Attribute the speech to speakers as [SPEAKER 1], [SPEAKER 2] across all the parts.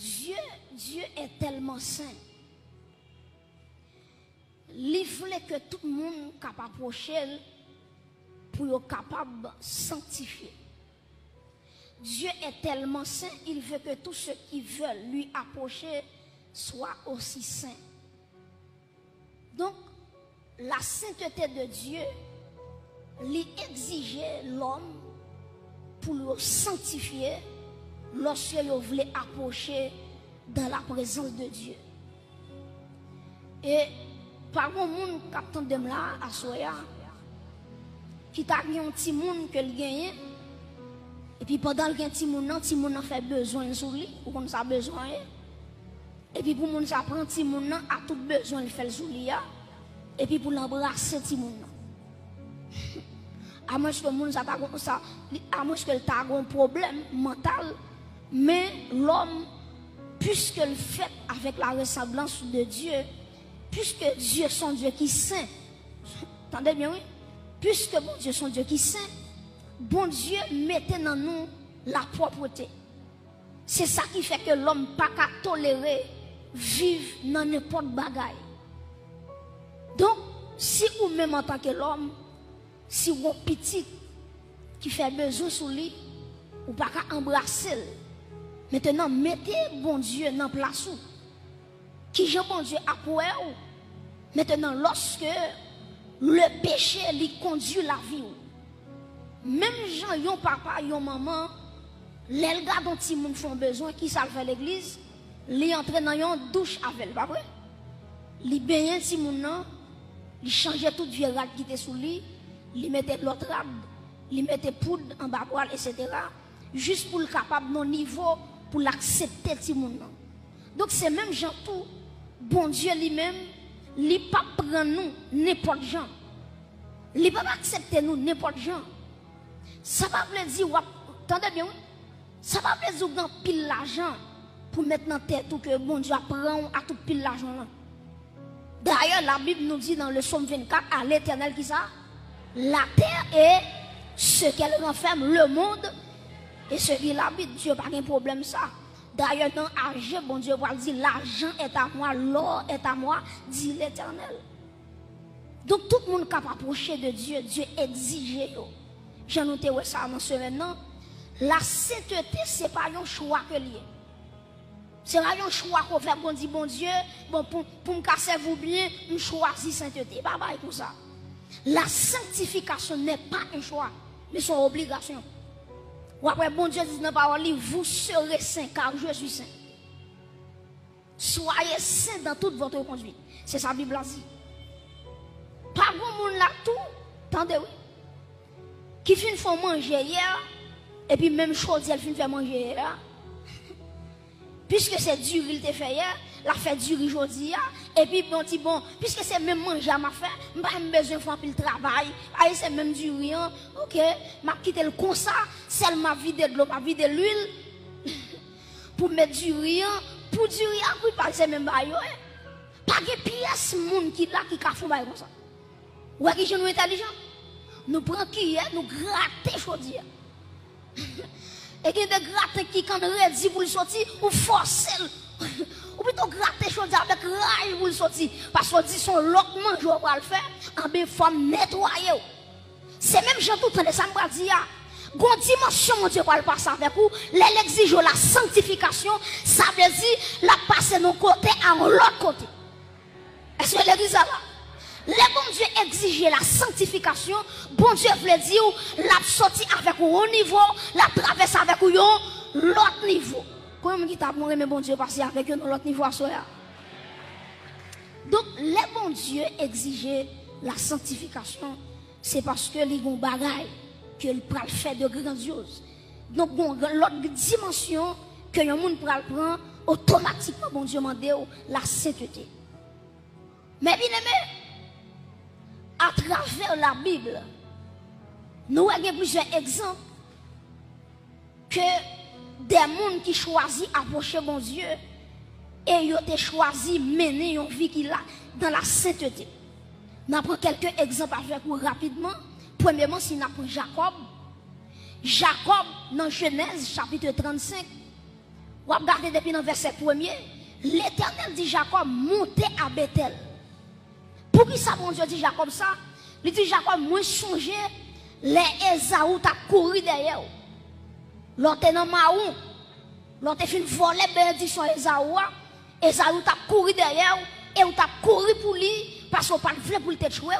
[SPEAKER 1] Dieu est tellement saint. Il voulait que tout le monde capable approcher pour être capable de sanctifier. Dieu est tellement saint, il veut que tous ceux qui veulent lui approcher soient aussi saints. Donc, la sainteté de Dieu lui exigeait l'homme pour le sanctifier lorsqu'il voulait approcher dans la présence de Dieu. Et par contre, moun qui de là à soya, qui t'a gagné un petit monde que le gagne, et puis pendant le petit monde a fait besoin sur lui, ou comme ça besoin, et puis pour moun ça prend petit monde a tout besoin de faire sur lui, et puis pour l'embrasser petit monde. À moins que moun ça à moins que t'a un problème mental, mais l'homme, puisque le fait avec la ressemblance de Dieu, puisque Dieu est son Dieu qui est saint, entendez bien, oui? Puisque bon Dieu est son Dieu qui est saint, bon Dieu mettait dans nous la propreté. C'est ça qui fait que l'homme n'a pas qu'à tolérer vivre dans n'importe bagaille. Donc, si ou même en tant que l'homme, si vous avez un petit qui fait besoin sur lui, ou pas qu'à embrasser. Maintenant, mettez bon Dieu dans place où. Qui j'ai bon Dieu à pour vous. Maintenant, lorsque le péché lui conduit la vie, même gens, yon papa, yon maman, les gars dont ils font besoin, qui savent faire l'église, li entre dans une douche avec, pas vrai? Li baigner si moun li changer toute vieux rate qui était sous lui, li mettait l'autre rade, li mettait poudre en bas poil, etc. Juste pour le capable non niveau pour l'accepter si moun. Donc c'est même gens tout, bon Dieu lui-même, li pas prend nous n'importe gens. Li pas accepter nous n'importe gens. Ça va veut dire, attendez bien, ça va veut dire qu'on pile l'argent pour mettre dans tête tout que bon Dieu prend à tout pile l'argent là. D'ailleurs, la Bible nous dit dans le psaume 24, à l'Éternel qui ça, la terre est ce qu'elle renferme, le monde et ce qui l'habite. Dieu n'a pas de problème ça. D'ailleurs, dans l'argent, bon Dieu va dire, l'argent est à moi, l'or est à moi, dit l'Éternel. Donc tout le monde qui approché de Dieu, Dieu exige. J'ai noté ça dans ce maintenant. La sainteté, ce n'est pas un choix que lié. C'est pas un choix qu'on fait pour dire bon Dieu, bon, pour me casser vous bien, je choisis sainteté. Bye bye pour ça. La sanctification n'est pas un choix, mais c'est une obligation. Ou après, bon Dieu dit dans la parole, vous serez saints car je suis saint. Soyez saints dans toute votre conduite. C'est ça la Bible a dit. Pas bon monde là tout, attendez oui. Qui finit faire manger hier, et puis même chose, elle finit faire manger hier. Puisque c'est dur, il te fait hier, la fait dur aujourd'hui, et puis bon, puisque c'est même manger à ma fait, je n'ai pas besoin de faire le travail, c'est même dur, ok, je quitte le comme ça, celle m'a vidé de l'eau, m'a vidé l'huile, pour mettre du riz, pour du riz, oui, parce que c'est même pas de pièce, monde qui là, qui a fait comme ça. Ou est-ce que nous intelligents? Nous prenons qui nous grattons aujourd'hui. Et qu'il y a des grattes qui, quand on redit pour le sortir, ou forcer. Ou plutôt gratter choses avec rage pour le sortir. Parce qu'on dit son loquement, je vais le faire, en bien forme nettoyer. C'est même gens tout le temps, ça me dit, gon dimension, mon Dieu, pour le passer avec vous, l'exige la sanctification, ça veut dire la passer de nos côtés à l'autre côté. Est-ce que l'église là? Les bon Dieu exige la sanctification, bon Dieu veut dire la sortie avec un haut niveau, la traverse avec un l'autre niveau. Comment qui t'a mais bon Dieu passer avec un l'autre niveau à soi. Donc les bon Dieu exige la sanctification, c'est parce que les bon bagaille que le pral fait de grandiose. Donc bon l'autre dimension que le monde pral prend automatiquement bon Dieu mande la sainteté. Mais bien aimé, à travers la Bible, nous avons plusieurs exemples que des gens qui choisissent approcher mon Dieu et ils ont choisi mener une vie qui a dans la sainteté. Nous prenons quelques exemples avec vous rapidement. Premièrement, si nous prenons Jacob. Jacob, dans Genèse chapitre 35, On va regarder depuis le verset 1er. L'Éternel dit Jacob, montez à Bethel. Pour qui ça, mon Dieu dit Jacob ça? Il dit Jacob, moi songer les Esaou t'a couru derrière. L'autre dans Maou. L'autre fin voler bénédiction Esaou. Esaou t'a couru derrière et on t'a couru pour lui parce qu'on pas voulu pour le tuer.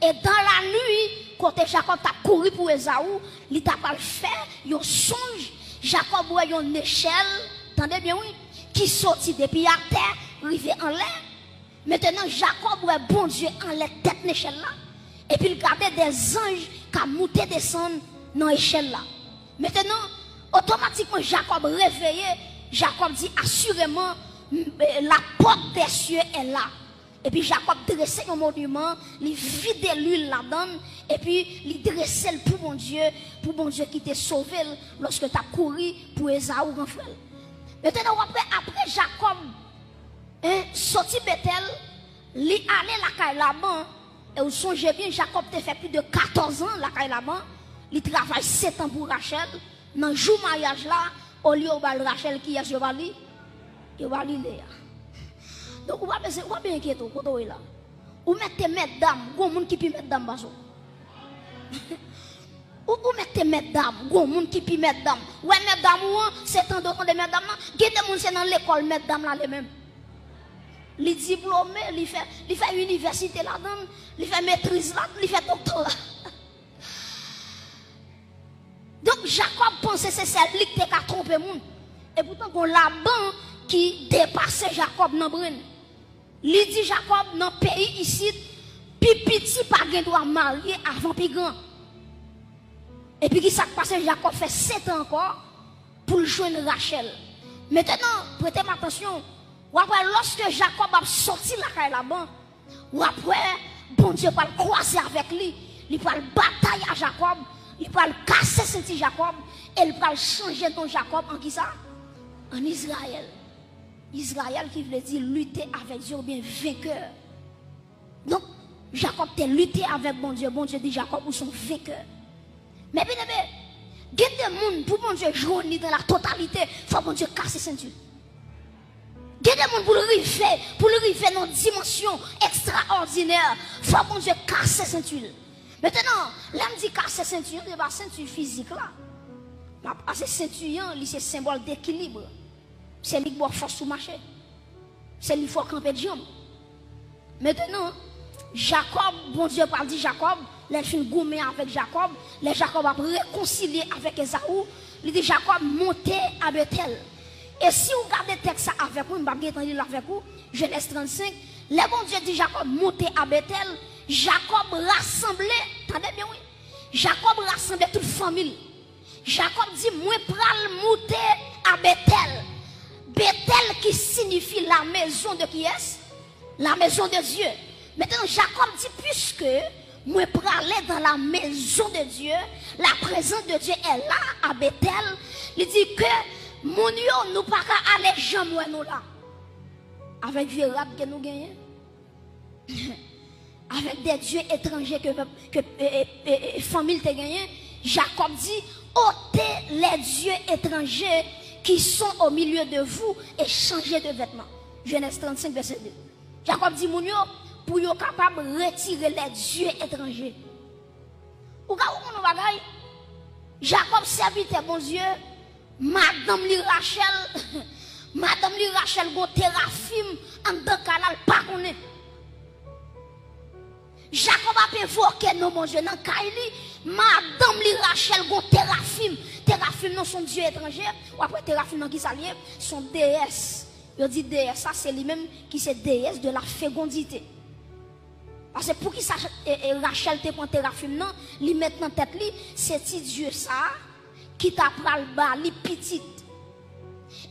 [SPEAKER 1] Et dans la nuit, quand Jacob t'a couru pour Esaou, il t'a pas fait un songe. Jacob voit une échelle, attendez bien oui, qui sortit depuis la terre, arrivé en l'air. Maintenant Jacob voit bon Dieu en l'air tête l'échelle là. Et puis il regardait des anges qui montaient descendre dans l'échelle là. Maintenant, automatiquement Jacob réveillé, Jacob dit assurément la porte des cieux est là. Et puis Jacob dressait un monument, il vidait l'huile là-dedans, et puis il dressait pour mon Dieu qui t'a sauvé lorsque tu as couru pour Esaou grand frère. Maintenant après Jacob sorti Bethel, il allait la caille là-bas, et vous songez bien, Jacob t'a fait plus de 14 ans la caille là-bas, il travaille 7 ans pour Rachel, dans le jour mariage là, au lieu de Rachel qui est sur Bali, il va aller Léa. Donc, on va bien inquiéter quand on est là. Ou mettez mesdames, il y a des gens qui peuvent mettre dames. Ou mettez mesdames, il y a des gens qui peuvent mettre dames. Ouais, mesdames, c'est un de mesdames. Il y a des gens qui sont dans l'école, mesdames là, les mêmes. Les diplômés, il fait université là-dedans, il fait maîtrise là, il fait doctorat. Donc, Jacob pensait que c'est celle qui a trompé le monde. Et pourtant, on l'a ban qui dépassait Jacob dans le brin. Il dit Jacob dans le pays ici, puis petit pas doit marier avant puis grand. Et puis qui s'est passé, Jacob fait 7 ans encore pour joindre Rachel. Maintenant, prêtez attention. Ou après, lorsque Jacob a sorti la caille là-bas, ou après, bon Dieu va le croiser avec lui, il va le batailler à Jacob, il va le casser ce Jacob, et il va changer ton Jacob en qui ça? En Israël. Israël qui veut dire lutter avec Dieu ou bien vainqueur. Donc, Jacob t'a lutté avec bon Dieu dit Jacob ou son vainqueur. Mais bien aimé, il y a des gens pour bon Dieu jouer dans la totalité, il faut bon Dieu casser ceinture. Il y a des gens pour le river dans une dimension extraordinaire, il faut bon Dieu casser ceinture. Maintenant, là me dit casser ceinture, c'est pas ceinture physique là. Parce que ceinture, c'est symbole d'équilibre. C'est lui qui doit force sous marché. C'est lui qui faut camper de jambes. Maintenant, Jacob, bon Dieu parle dit Jacob, les filles gourmet avec Jacob, les Jacob a réconcilié avec Esaou, il dit Jacob montez à Bethel. Et si vous regardez le texte avec vous, je vais vous lire avec vous, Genèse 35, les bon Dieu dit Jacob montez à Bethel, Jacob rassemblé, attendez bien oui, Jacob rassemblé toute famille. Jacob dit moi pral monter à Bethel. Bethel qui signifie la maison de qui est? La maison de Dieu. Maintenant Jacob dit puisque moi pour aller dans la maison de Dieu, la présence de Dieu est là à Bethel, il dit que mon Dieu nous pas aller jamais nous là. Avec vieux rap que nous gagnons. Avec des dieux étrangers que famille te gagné, Jacob dit ôtez les dieux étrangers qui sont au milieu de vous et changez de vêtements. Genèse 35, verset 2. Jacob dit, Mounio, pour être capable de retirer les dieux étrangers. Ou quand on va gagner, Jacob serviteur bon Dieu, Madame Li Rachel, Madame Li Rachel, go Téraphim, en deux canal, pas qu'on est. Jacob a évoqué non mon Dieu, dans Kaili, Madame Li Rachel, go Téraphim. Téraphim non son Dieu étranger, ou après Téraphim non qui s'allie, son déesse. Il dit déesse, ça c'est lui-même qui c'est déesse de la fécondité. Parce que pour qui ça Rachel te prend Téraphim non, lui met dans tête lui, c'est Dieu ça qui t'a pral bas, li petite.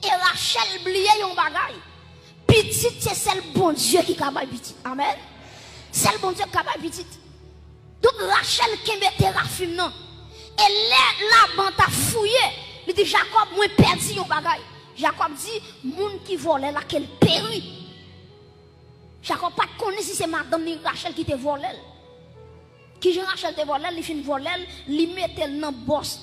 [SPEAKER 1] Et Rachel blié yon bagay. Petite c'est celle bon Dieu qui capable petite. Amen. C'est le bon Dieu qui capable petite. Donc Rachel qui met Téraphim non. Et là ban t'a fouillé, il dit Jacob moi perdu yon bagay. Jacob dit moun qui volait là qu'elle périt. Jacob pas connaît si c'est madame Rachel qui te volé. Qui Jean Rachel te volé, il fin volé, il mettait dans boss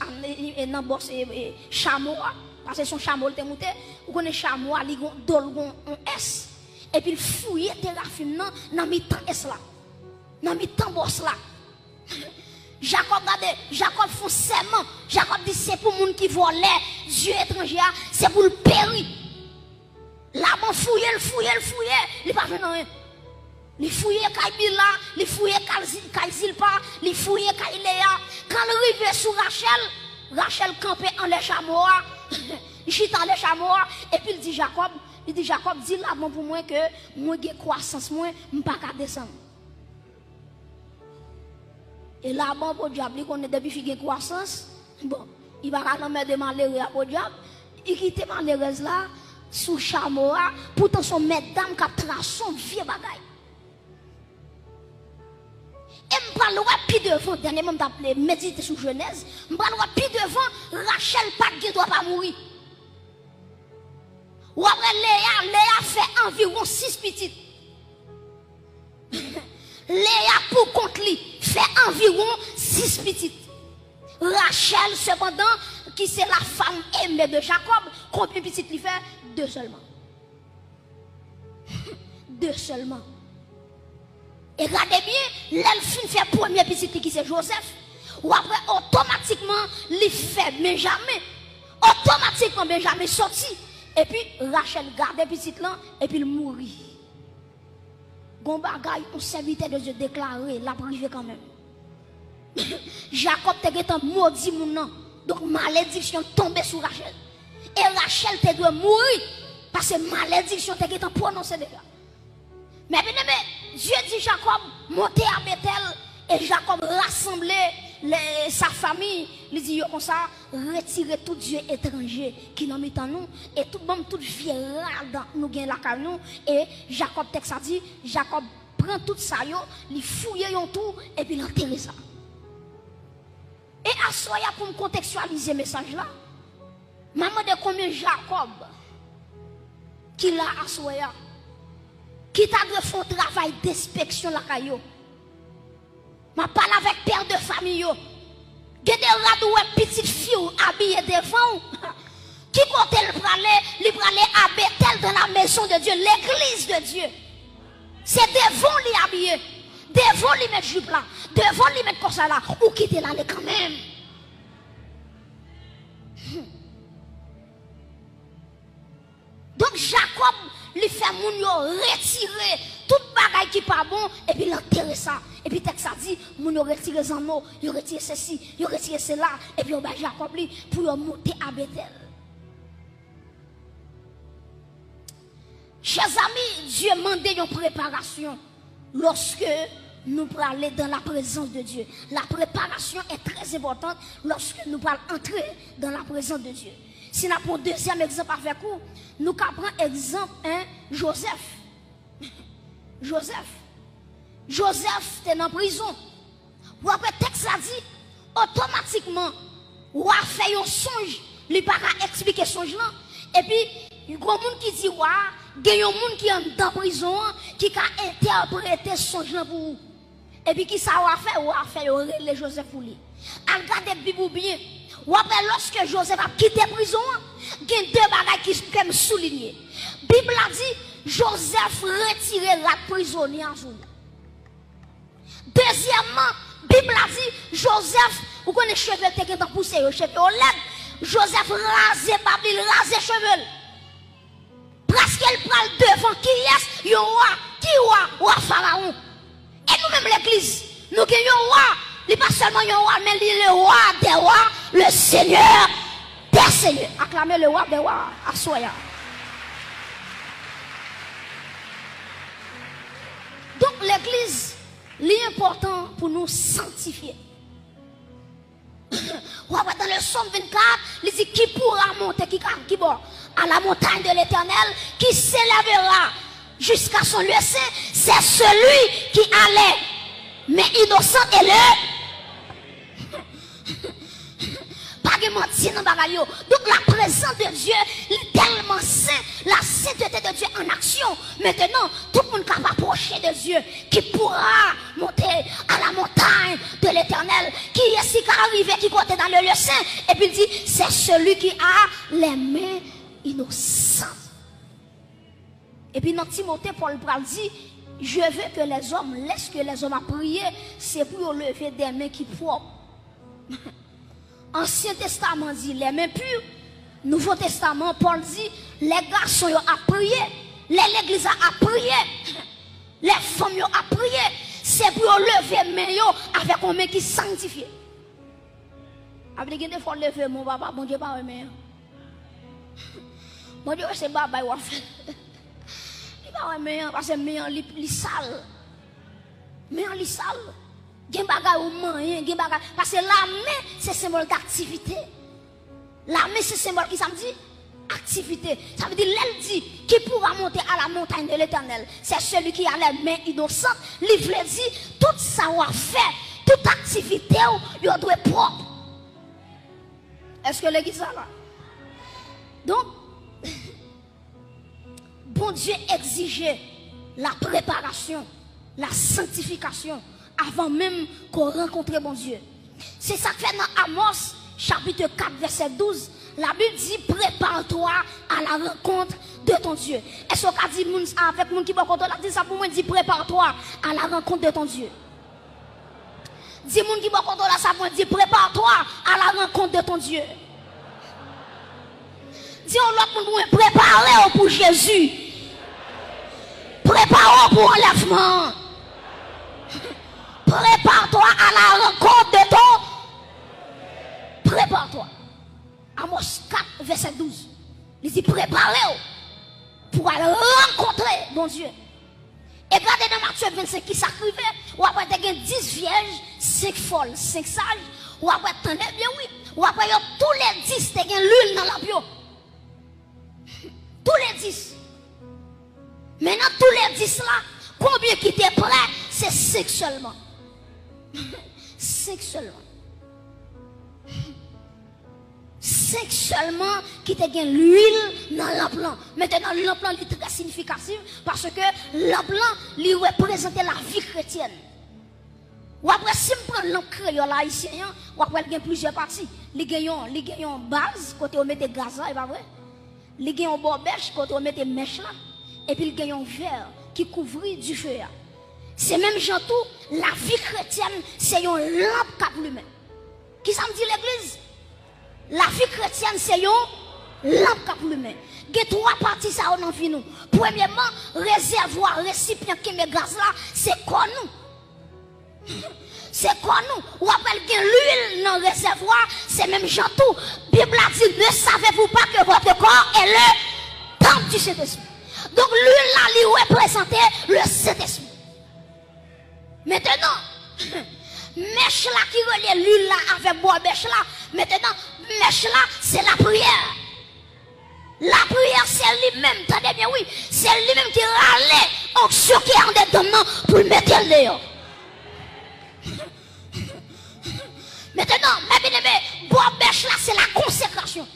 [SPEAKER 1] chameau parce que son chameau était monté, ou connaît chameau, il a dolgon un S, et puis il fouille Téraphim dans mi-temps S là, dans mi-temps boss là. Jacob regardez, Jacob font serment. Jacob dit c'est pour moun qui volait, Dieu étranger, c'est pour le périr. Là-bas fouiller, il pas fait rien. Il fouille Kaibila, il fouille Kaizilpa, il fouille Kailéa. Quand il arrive sur Rachel, Rachel campait en les chameaux, il chita en les chameaux, et puis il dit Jacob, dis là-bas pour moi que moi j'ai croissance, moi, je ne peux pas descendre. Et là-bas pour diable, qu'on est depuis qu'il y a croissance, bon, il va quand même de malheureux pour diable, il quitte malheureuse là, sous chameau, pourtant son mesdames qui a tracé son vieux bagaille. Et je parle plus devant, dernièrement, je m'appelé méditer sur Genèse, je parle plus devant, Rachel ne doit pas mourir. Ou après Léa fait environ 6 petites. Léa pour contre lui fait environ 6 petites. Rachel cependant, qui c'est la femme aimée de Jacob, combien de petites lui fait? 2 seulement. 2 seulement. Et regardez bien, l'elfine fait première petite qui c'est Joseph. Ou après, automatiquement, il fait Benjamin. Automatiquement, Benjamin sorti. Et puis, Rachel garde petite là, et puis il mourit. Gon bagay, on serviteur de Dieu déclaré, la privé quand même. Jacob te un maudit mon nom. Donc, malédiction tombée sur Rachel. Et Rachel te doit mourir. Parce que malédiction te prononcée déjà. Mais bien aimé, Dieu dit Jacob, montez à Bethel. Et Jacob rassemblait sa famille. Il dit comme ça, retirez tout Dieu étranger qui nous met en nous. Et tout le monde, tout vieux nous gagne la caille nous. Et Jacob texte a dit, Jacob prend tout ça, il fouille tout et puis il enterre ça. Et à soya pour me contextualiser le message là, maman de combien Jacob qui l'a à soya, qui t'a de faire un travail d'inspection la caillou. Ma parle avec père de famille yo. Gade radou petite fille habillée devant. Qui côté le praler à Bethel dans la maison de Dieu, l'église de Dieu. C'est devant lui habillé. Devant lui mettre jupe là, devant lui mettre comme ça là, ou quitter là quand même. Donc Jacob lui fait moun yo retirer tout bagay qui pas bon et puis l'enterrer ça. Et puis texte ça dit moun yo retirer les anneaux, yo retirer ceci, yo retirer cela et puis on va Jacob lui pour monter à Bethel. Chers amis, Dieu mande une préparation lorsque nous parlons dans la présence de Dieu. La préparation est très importante lorsque nous parlons entrer dans la présence de Dieu. Si nous prenons deuxième exemple avec vous, nous prenons exemple Joseph. Joseph était en prison. Ou après le texte a dit, automatiquement, ou a fait un songe, il n'a pas expliquer songe là. Et puis, il y a des gens qui disent, il y a des gens qui sont dans la prison, qui ont interprété songe là pour vous. Et puis, qui ça a fait, les Joseph pour lui. Regardez la Bible bien. Ou après, lorsque Joseph a quitté la prison, il y a 2 bagages qui sont soulignés. La Bible a dit, Joseph retirait la prisonnière en journée. Deuxièmement, la Bible a dit, Joseph, vous connaissez les cheveux qui sont poussés, les cheveux au lait. Joseph rasait Babel, il rasait les cheveux. Presque elle parle devant qui est, le roi, qui est roi Pharaon. Et nous-mêmes l'église, nous avons un roi. Il n'est pas seulement un roi, mais il est le roi des rois, le Seigneur des seigneurs. Acclamez le roi des rois à Soya. Donc l'église, l'important pour nous sanctifier. Dans le psaume 24, il dit qui pourra monter, qui va à la montagne de l'Éternel, qui s'élèvera jusqu'à son lieu saint, c'est celui qui allait, mais innocent et le. Pas que tellement dit dans bagaille. Donc la présence de Dieu est tellement saint, la sainteté de Dieu en action. Maintenant, tout le monde capable d'approcher de Dieu, qui pourra monter à la montagne de l'Éternel, qui est si arrivé, qui côté dans le lieu saint, et puis il dit, c'est celui qui a les mains innocentes. Et puis dans Timothée, Paul dit, je veux que les hommes laissent que les hommes à prier, c'est pour lever des mains qui propres. Ancien Testament dit les mains pures. Nouveau Testament, Paul dit les garçons à prier, l'église a prié, les femmes à prié. C'est pour lever mes mains avec un main qui sanctifié. Après qu'il faut lever mon papa, mon Dieu pas main. Mon Dieu c'est baba ou fait. Il pas main parce que main li sale. Main li sale. Gen bagay ou moyen, gen bagay parce que la main c'est symbole d'activité. La main c'est symbole qui ça me dit activité. Ça veut dire l'elle dit qui pourra monter à la montagne de l'Éternel. C'est celui qui a les mains innocentes. Livre dit tout savoir-faire, toute activité il doit être propre. Est-ce que l'église ça là? Donc bon Dieu exigeait la préparation, la sanctification avant même qu'on rencontre bon Dieu. C'est ça que fait dans Amos chapitre 4 verset 12. La Bible dit prépare-toi à la rencontre de ton Dieu. Est-ce qu'on a dit avec mon qui va contre la dit ça pour moi dit prépare-toi à la rencontre de ton Dieu. Dis mon qui va contre la ça pour moi dit prépare-toi à la rencontre de ton Dieu. Dis on l'autre monde préparez pour Jésus. Préparez pour enlèvement. Prépare-toi à la rencontre de ton. Prépare-toi. Amos 4, verset 12. Il dit préparez-vous pour aller rencontrer mon Dieu. Et regardez dans Matthieu 25 qui s'acrivait, ou après il y a 10 vierges, 5 folles, 5 sages, ou après attendez bien oui, ou après tous les 10 il y a l'huile dans la bio. Tous les 10. Maintenant tous les 10 là, combien qui étaient prêts? C'est 5 seulement. 5 seulement. 5 seulement qui te gagne l'huile dans l'emploi. Maintenant, l'emploi est très significatif parce que l'emploi lui représente la vie chrétienne. Ou après, si on prend l'encre haïtien, ou après, il y a plusieurs parties. Il y a une base, côté on met des gaz là, et pas vrai? Il y a une bobèche, côté on met des mèches là. Et puis il y a un verre qui couvre du feu. C'est même gens tout, la vie chrétienne, c'est une lampe qui allume. Qui ça me dit l'église? La vie chrétienne, c'est une lampe qui allume. Il y a 3 parties ça dans vie nous. Premièrement, réservoir, récipient qui met gaz là, c'est quoi nous? C'est quoi nous? Ou appelle l'huile dans le réservoir, c'est même gens tout. Bible a dit, ne savez-vous pas que votre corps est le temple du Saint-Esprit? Donc l'huile là, lui représentait le Saint-Esprit. Maintenant, mèche là qui relie l'huile là avec bois mèche là. Maintenant, mèche là, c'est la prière. La prière, c'est lui-même, attendez bien, oui, c'est lui-même qui râlait onction qui est en dedans pour le mettre le dehors. Maintenant, mes bien-aimés, bois mèche là, c'est la consécration.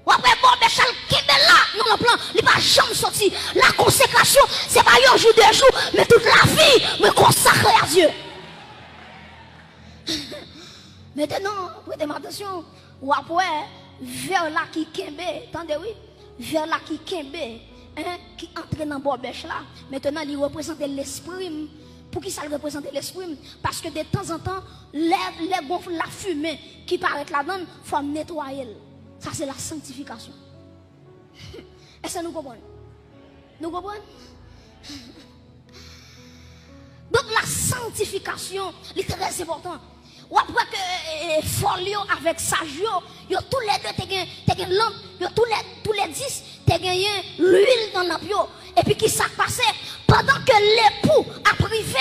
[SPEAKER 1] Ou après, bois mèche là, qui est là, non, le plan, il va jamais sortir. La consécration, c'est pas un jour, 2 jours, mais toute la vie, me consacrer à Dieu. Maintenant, prêtez attention, ou après, vers là qui kembe, attendez oui, vers là qui kembe, hein, qui entre dans le bêche là, maintenant il représente l'esprit. Pour qui ça représente l'esprit? Parce que de temps en temps, la fumée qui paraît là-dedans, il faut nettoyer. Ça c'est la sanctification. Est-ce que nous comprenons? Nous comprenons? Donc la sanctification est très importante. Ou après que folio avec sagio, yo tous les deux t'es lampe, yo tous les 10 t'es gagné l'huile dans lampe yo. Et puis qui s'est passé pendant que l'époux a privé.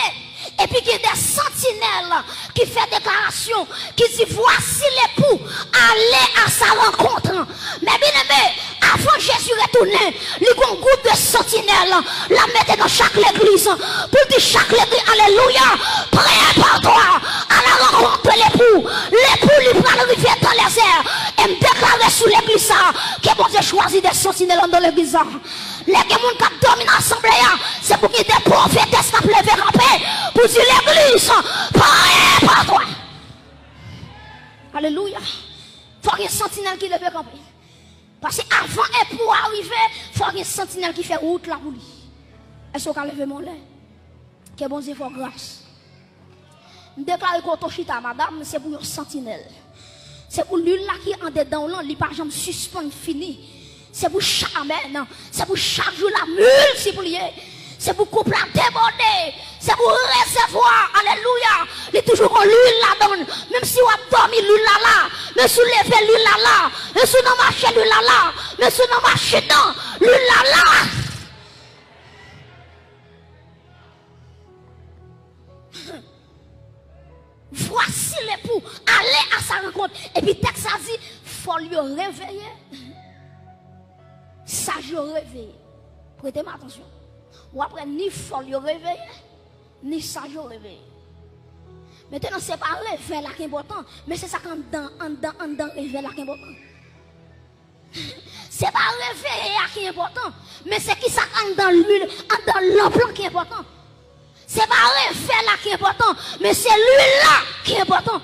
[SPEAKER 1] Et puis qu'il y a des sentinelles qui font déclaration, qui dit voici l'époux, allez à sa rencontre. Mais bien aimé, avant Jésus retourner, il y a un groupe de sentinelles, la mettre dans chaque église, pour dire chaque église, alléluia, prépare-toi à la rencontre de l'époux. L'époux lui prend le rivière dans les airs. bon Dieu choisit des sentinelles dans l'église. Les gens qui dominent l'assemblée, c'est pour qu'il y ait des prophètes qui se lever camper pour dire l'église, pas par toi. Alléluia. Il faut qu'il y ait une sentinelle qui lève camper. Parce qu'avant et pour arriver, il faut qu'il y ait une sentinelle qui fait route là pour lui. Est-ce qu'on peut lever mon lait? Que bon Dieu fasse grâce. Je déclare que Toshita, madame, c'est pour une sentinelle. C'est pour l'huile là qui est en dedans, là, il pas jamais suspend fini. C'est pour chaque amen, c'est pour chaque jour la multiplier. C'est pour couper la déborder. C'est pour recevoir. Alléluia. Il est toujours en l'huile là-dedans. Même si on a dormi l'huile là-là. Même si on lève l'huile là-là. Même si on a marché l'huile là-là. Même si on a marché dans l'huile là-là. Voici l'époux. Allez à sa rencontre. Et puis texte a dit, faut lui réveiller. Ça je réveille. Prêtez-moi attention. Ou après, ni faut lui réveiller, ni ça je réveille. Maintenant, ce n'est pas réveil là qui est important, mais c'est ça qu'en dedans, réveil là qui est important. Ce n'est pas réveil là qui est important, mais c'est qui ça qu'en dans l'huile, en dans l'emploi qui est important. Ce n'est pas réveil là qui est important, mais c'est l'huile là qui est important.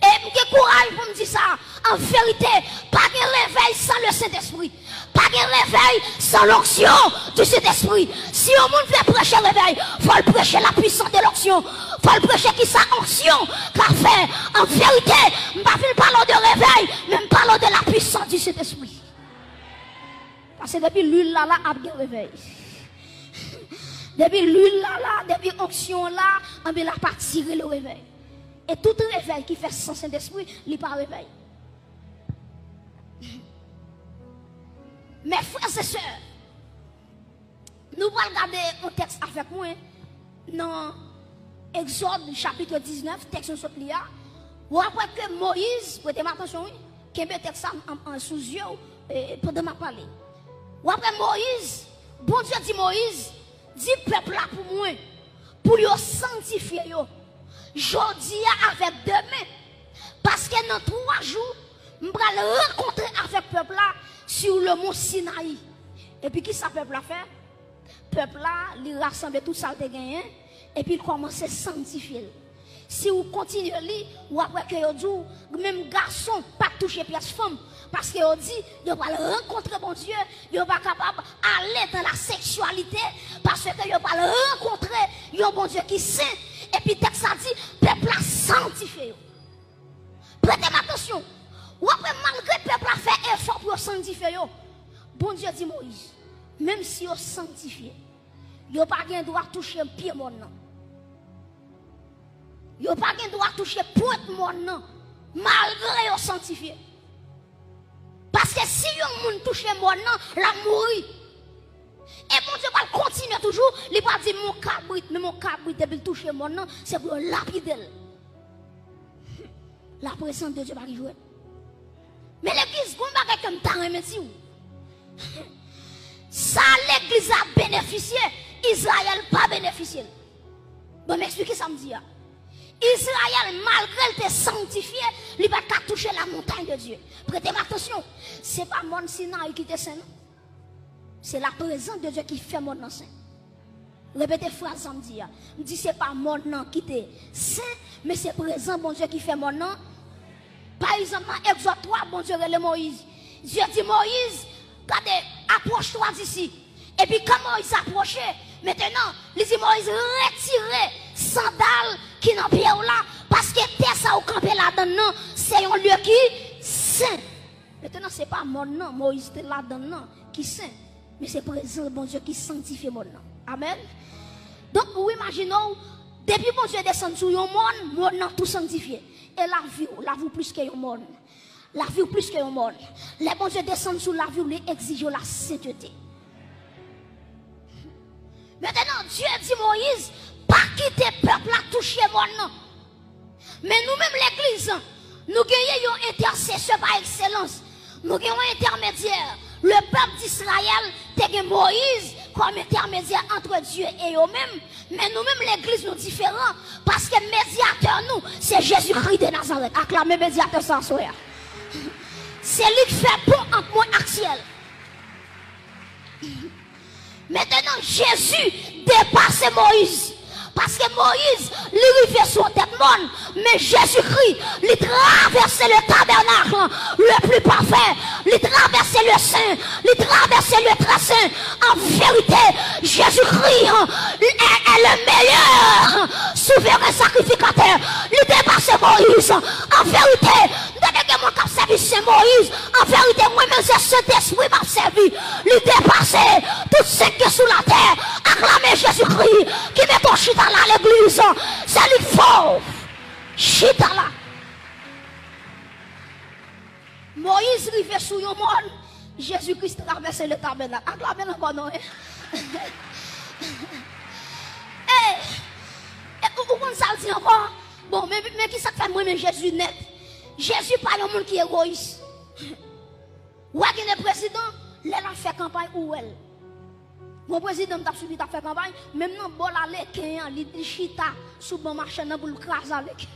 [SPEAKER 1] Et quel courage pour me dire ça. En vérité, pas de réveil sans le Saint-Esprit. Pas de réveil sans l'onction du Saint-Esprit. Si on monde veut prêcher le réveil, il faut le prêcher la puissance de l'onction. Il faut le prêcher qui sa onction. Car fait, en vérité, je ne parle pas de réveil, mais je parle de la puissance du Saint-Esprit. Parce que depuis l'huile là, a bien réveil. Depuis l'huile là, depuis l'onction là, on n'a pas tiré le réveil. Et tout réveil qui fait sans Saint-Esprit, il n'est pas réveil. Mes frères et sœurs, nous allons regarder un texte avec moi dans Exode chapitre 19, texte sur l'IA. Ou après que Moïse, prêtez attention, qui a un texte en sous yeux pendant ma parler. Ou après Moïse, bon Dieu dit Moïse, dit peuple là pour moi, pour le sanctifier. Jodi avec demain. Parce que dans 3 jours, je vais rencontrer avec le peuple là sur le mont Sinaï. Et puis, qui ça peuple a fait? Le peuple là, il rassemble tout ça qu'il a gagné. Et puis, il commence à sanctifier. Si vous continuez à lire, ou après que vous dites, même garçon, pas toucher pièce femme. Parce que vous dit, vous va rencontrer bon Dieu, vous pas capable d'aller dans la sexualité. Parce que vous va rencontrer un bon Dieu qui saint. Et puis, texte a dit, peuple a sanctifié. Prêtez attention. Ou après, malgré le peuple a fait effort pour sanctifier, bon Dieu dit Moïse, même si vous sanctifié, vous n'avez pas le droit de toucher un pied mon nom. Vous n'avez pas le droit de toucher pointe mon nom, malgré vous sanctifié. Parce que si vous touchez mon nom, la mourir. Et mon Dieu va continuer toujours, il va dire mon cabrit, mais mon cabrit, depuis toucher mon nom, c'est pour lapider. La présence de Dieu va y jouer. Mais l'église, vous ne pouvez pas comme ça. Ça, l'église a bénéficié, Israël n'a pas bénéficié. Bon, m'expliquez ça me dit. Israël, malgré le sanctifié, il va pas toucher la montagne de Dieu. Prêtez attention, ce n'est pas mon Sinaï qui est saint. C'est la présence de Dieu qui fait mon nom saint. Répétez phrase samedi. Je dis c'est pas mon nom qui est saint, mais c'est présent bon Dieu qui fait mon nom. Par exemple, dans Exode 3, bon Dieu le Moïse. Dieu dit Moïse, regardez, approche-toi d'ici. Et puis quand Moïse s'approchait, maintenant, il dit Moïse, retirez sandales qui n'ont pied là, parce que terre ça au campé là-dedans, c'est un lieu qui saint. Maintenant, ce n'est pas mon nom, Moïse était là-dedans qui saint. Mais c'est présent, bon Dieu, qui sanctifie mon nom. Amen. Donc, vous imaginez, depuis bon Dieu descend sur le monde, mon nom tout sanctifié. Et la vie plus que le monde. La vie plus que le monde. Les bon Dieu descendent sur la vie, ils exigent la sainteté. Maintenant, Dieu dit Moïse, pas quitter le peuple à toucher mon nom. Mais nous-mêmes, l'église, nous gagnons un intercesseur par excellence. Nous gagnons un intermédiaire. Le peuple d'Israël, c'est Moïse comme intermédiaire entre Dieu et eux-mêmes. Mais nous-mêmes, l'église, nous différents. Parce que médiateur, nous, c'est Jésus-Christ de Nazareth. Acclamez médiateur sans sourire. C'est lui qui fait bon entre moi et ciel. Maintenant, Jésus dépasse Moïse. Parce que Moïse, lui, fait son tête monde, mais Jésus-Christ, il traversait le tabernacle le plus parfait, il traversait le saint, il traversait le très saint. En vérité, Jésus-Christ est le meilleur souverain sacrificateur. Il dépasse Moïse. En vérité, dès que mon cap servi c'est Moïse, en vérité, moi-même, c'est Saint-Esprit m'a servi. Il dépasse tout ce qui est sous la terre. Acclamez Jésus-Christ qui met ton chita là à l'église. C'est lui fort. Chita là. Moïse rive sous yon monde. Jésus-Christ traverse le tabernacle. Acclamez encore non. Vous comprenez ça dit encore? Bon, mais qui ça fait moi, mais Jésus net? Jésus pas un monde qui est égoïste. Ou est-ce que le président, il a fait campagne ou elle? Mon président t'a suivi t'a fait campagne, même non bol aller il chita sous bon marché pour le craser avec.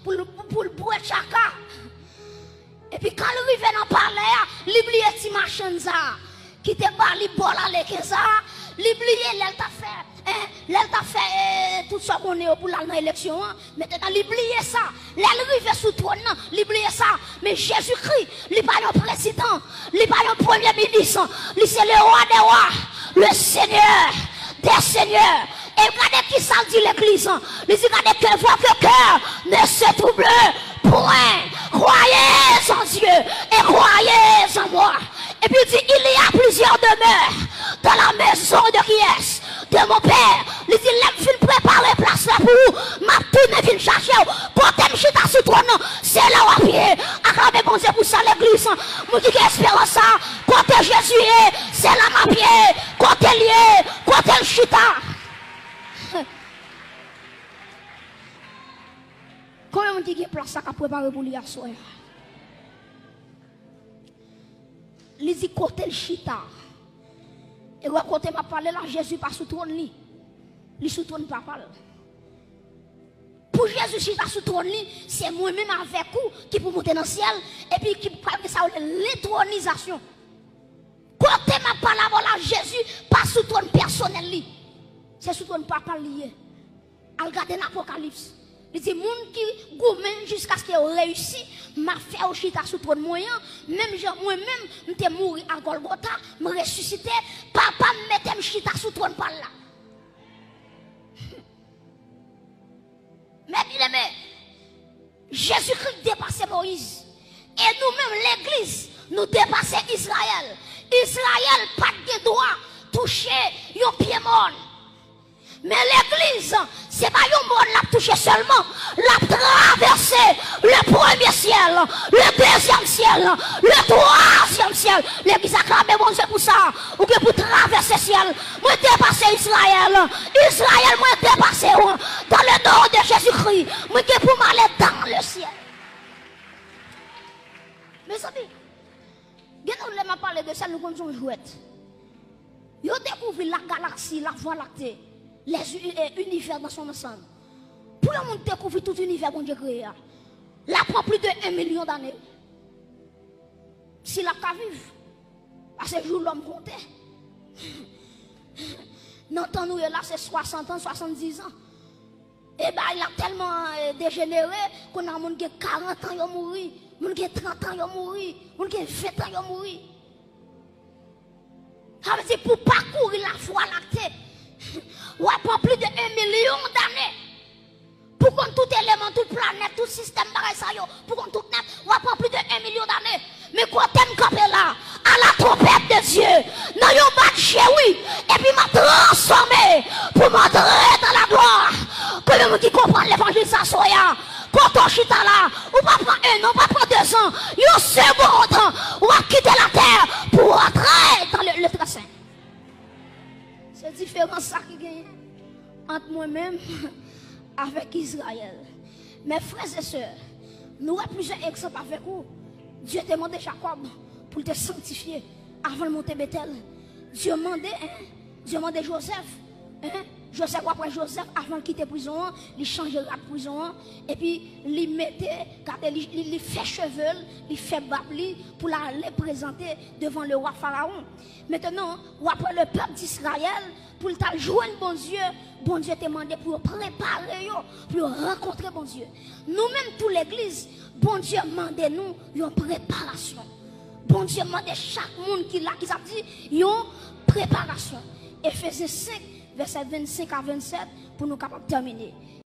[SPEAKER 1] Pour le boire chaka. Et puis quand il arrive dans parler, il oublie petit machin ça qui te parle bol aller ça, il oublie elle t'a fait elle t'a fait tout ça qu'on est pour l'élection. Maintenant, l'oublier ça. L'arriver sous trône, l'oublier ça. Mais Jésus-Christ, il n'est pas un président, il n'est pas un premier ministre. Il c'est le roi des rois, le Seigneur des seigneurs. Et regardez qui ça dit l'église. Il dit regardez que votre cœur ne se trouble point. Croyez en Dieu et croyez en moi. Et puis il dit il y a plusieurs demeures dans la maison de qui est de mon père. Il dit l'aime fin préparer place là pour vous. Ma tourne vient chercher. Quand t'aimes chita sur trône, c'est là où à pied. Acclamez bon Dieu pour ça l'église. Moi qui espère ça. Quand Jésus est, c'est là ma pied. Quand elle est, quand elle chita. Comment on dit qu'il y a place à préparer pour lui à soir? Il dit côté le chita. Et quand m'a parlé là, Jésus pas sous trône li. Il sous trône papa. Pour Jésus chita sous trône li, c'est moi-même avec vous qui pour monter dans le ciel et puis qui parle de ça l'étronisation. Quand m'a parlé là, Jésus pas sous trône personnel li. C'est sous trône papa lié. Al regarder l'Apocalypse. Il dit, moun qui gourmand jusqu'à ce qu'il réussi, m'a fait au chita sous trône moyen, même moi-même, m'étais mouru à Golgotha, me ressuscité, papa m'était chita sous trône par là. Mais bien aimé, Jésus-Christ dépassait Moïse. Et nous-mêmes, l'église, nous dépassons Israël. Israël, pas de droit, toucher un pied mort. Mais l'église, c'est pas un monde l'a touché seulement, l'a traversé le premier ciel, le deuxième ciel, le troisième ciel. L'église a clamé bon Dieu pour ça, ou que pour traverser le ciel. Moi dépasser Israël, Israël moi dépasser dans le nom de Jésus-Christ, moi que pour m'aller dans le ciel. Mes amis, nous m'a parlé de ça, nous connaissons jouette. Ils ont découvert la galaxie, la voie lactée. Les univers dans son ensemble. Pour le monde découvrir tout l'univers qu'on a créé, là prend plus de 1 million d'années. Si la qu'à vivre, à ce jour l'homme comptait. Dans temps nous là c'est 60 ans, 70 ans. Et bien il a tellement dégénéré qu'on a un monde qui a 40 ans il a mouru, monde qui a 30 ans il a mouru, monde qui a 20 ans il a mouru. Ça veut dire pour parcourir la voie lactée. Ou après plus de 1 million d'années. Pour qu'on tout élément, toute planète, tout système, pour qu'on tout net, ou après plus de 1 million d'années. Mais quand t'aimes camper là, à la trompette de Dieu, dans yon match, oui, et puis m'a transformé pour m'entrer dans la gloire. Que le monde qui comprend l'évangile s'assoit, quand on chita là, ou pas prendre 1 an, ou pas prendre 2 ans, yon second temps, ou va quitter la terre pour entrer dans le très saint. C'est différent ça qui gagne entre moi-même avec Israël. Mes frères et sœurs, nous avons plusieurs exemples avec vous. Dieu a demandé Jacob pour te sanctifier avant de monter Bethel. Dieu a demandé Joseph Joseph, après Joseph, avant de quitter prison, il change la prison, et puis il mettait, il fait cheveux, il fait babli pour aller présenter devant le roi Pharaon. Maintenant, après le peuple d'Israël, pour le jouer bon Dieu t'a demandé pour préparer, pour rencontrer bon Dieu. Nous-mêmes, toute l'église, bon Dieu demande nous une préparation. Bon Dieu demande chaque monde qui l'a, qui s'est dit, une préparation. Éphésiens 5, verset 25 à 27, pour nous capables de terminer.